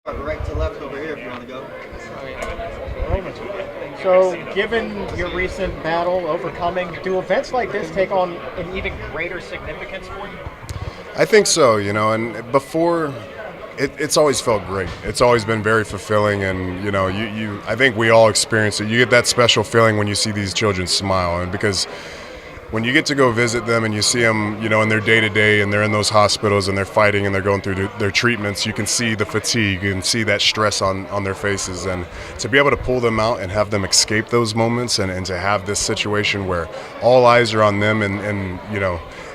Right to left over here if you want to go. So, given your recent battle overcoming, do events like this take on an even greater significance for you? I think so, and before, it's always felt great. It's always been very fulfilling, and I think we all experience it. You get that special feeling when you see these children smile, and because when you get to go visit them and you see them, in their day-to-day, and they're in those hospitals and they're fighting and they're going through their treatments, you can see the fatigue, you can see that stress on their faces. And to be able to pull them out and have them escape those moments and to have this situation where all eyes are on them and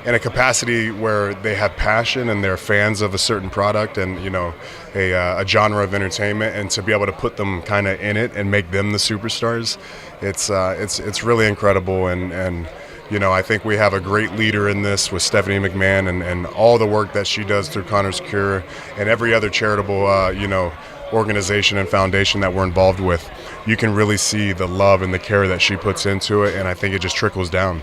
in a capacity where they have passion and they're fans of a certain product and, a genre of entertainment, and to be able to put them kind of in it and make them the superstars, it's really incredible. And I think we have a great leader in this with Stephanie McMahon and all the work that she does through Connor's Cure and every other charitable, organization and foundation that we're involved with. You can really see the love and the care that she puts into it, and I think it just trickles down.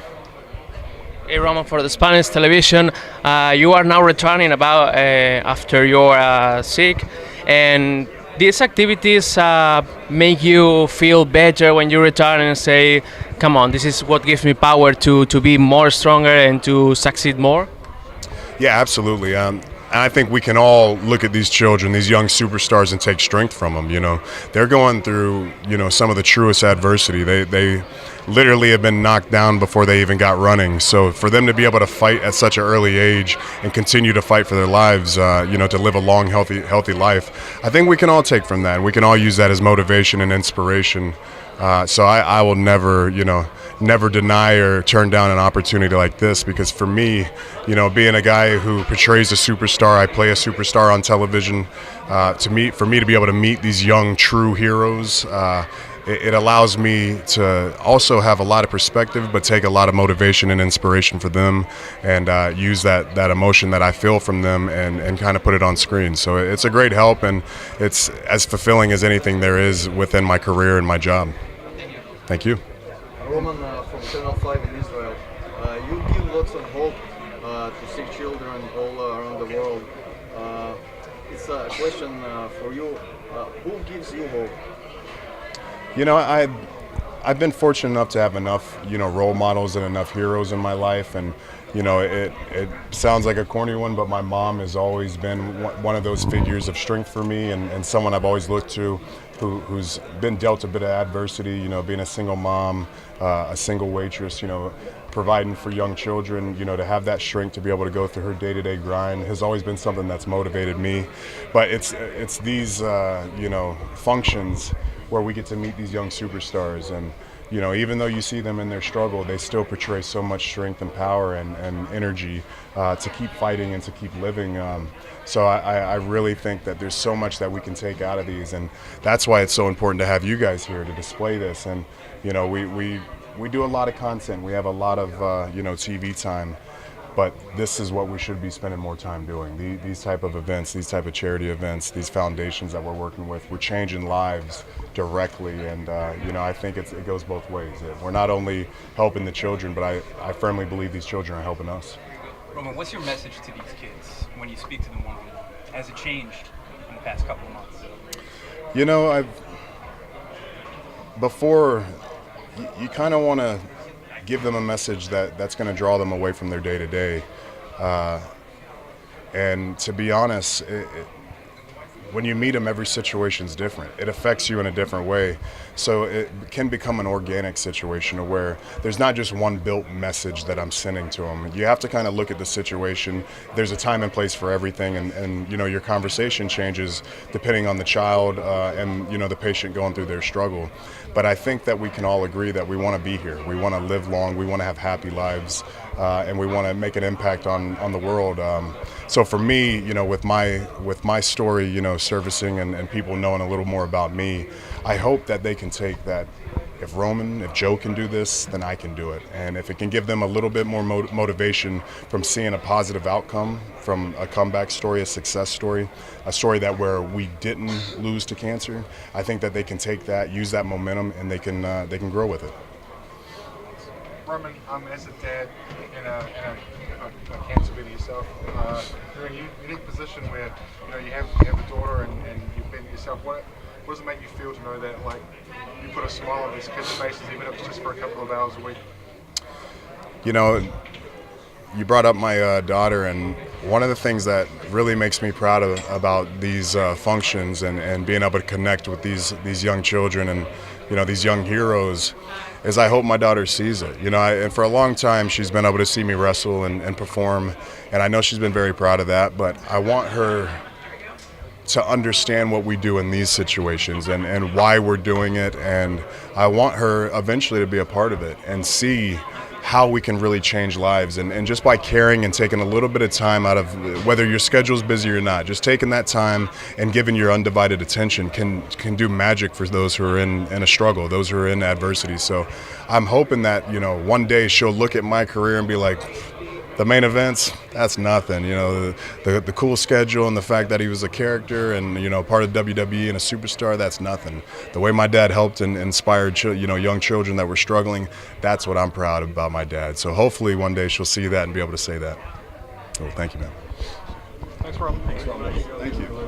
Hey Roman, for the Spanish television, you are now returning about after you're sick, and these activities make you feel better when you return and say, come on, this is what gives me power to be more stronger and to succeed more? Yeah, absolutely. And I think we can all look at these children, these young superstars, and take strength from them. They're going through, some of the truest adversity. They literally have been knocked down before they even got running. So for them to be able to fight at such an early age and continue to fight for their lives, to live a long, healthy life, I think we can all take from that. And we can all use that as motivation and inspiration. So I will never deny or turn down an opportunity like this, because for me, being a guy who portrays a superstar, I play a superstar on television, for me to be able to meet these young, true heroes, it allows me to also have a lot of perspective, but take a lot of motivation and inspiration for them, and use that emotion that I feel from them and kind of put it on screen. So it's a great help, and it's as fulfilling as anything there is within my career and my job. Thank you. Roman from Channel 5 in Israel. You give lots of hope to sick children all around the world. It's a question for you. Who gives you hope? I've been fortunate enough to have enough, role models and enough heroes in my life, and it sounds like a corny one, but my mom has always been one of those figures of strength for me, and someone I've always looked to, who's been dealt a bit of adversity, being a single mom, a single waitress, providing for young children, to have that strength to be able to go through her day-to-day grind has always been something that's motivated me. But it's these, functions where we get to meet these young superstars, and even though you see them in their struggle, they still portray so much strength and power and energy to keep fighting and to keep living. So I really think that there's so much that we can take out of these, and that's why it's so important to have you guys here to display this. And we do a lot of content. We have a lot of TV time. But this is what we should be spending more time doing. These type of events, these type of charity events, these foundations that we're working with, we're changing lives directly. And, I think it goes both ways. We're not only helping the children, but I firmly believe these children are helping us. Roman, what's your message to these kids when you speak to them one-on-one? Has it changed in the past couple of months? Before, you kind of want to give them a message that's going to draw them away from their day-to-day. And to be honest, when you meet them, every situation's different. It affects you in a different way. So it can become an organic situation where there's not just one built message that I'm sending to them. You have to kind of look at the situation. There's a time and place for everything, and your conversation changes depending on the child and the patient going through their struggle. But I think that we can all agree that we want to be here. We want to live long. We want to have happy lives, and we want to make an impact on the world. So for me, with my story, servicing and people knowing a little more about me, I hope that they can take that. If Joe can do this, then I can do it. And if it can give them a little bit more motivation from seeing a positive outcome from a comeback story, a success story, a story where we didn't lose to cancer, I think that they can take that, use that momentum, and they can grow with it. Roman, as a dad in a cancer with yourself, you're in a unique position where you have a daughter and you've been yourself, what does it make you feel to know that like you put a smile on these kids' faces, even if it's just for a couple of hours a week? You know, you brought up my daughter, and one of the things that really makes me proud about these functions and being able to connect with these young children and, you know, these young heroes is I hope my daughter sees it. You know, and for a long time she's been able to see me wrestle and perform, and I know she's been very proud of that, but I want her to understand what we do in these situations and why we're doing it, and I want her eventually to be a part of it and see how we can really change lives, and just by caring and taking a little bit of time out of whether your schedule's busy or not, just taking that time and giving your undivided attention can do magic for those who are in a struggle, those who are in adversity. So I'm hoping that, you know, one day she'll look at my career and be like, the main events, that's nothing. You know, the cool schedule and the fact that he was a character and, you know, part of WWE and a superstar, that's nothing. The way my dad helped and inspired, you know, young children that were struggling, that's what I'm proud about my dad. So hopefully one day she'll see that and be able to say that. So thank you, man. Thanks, Rob. Thank you.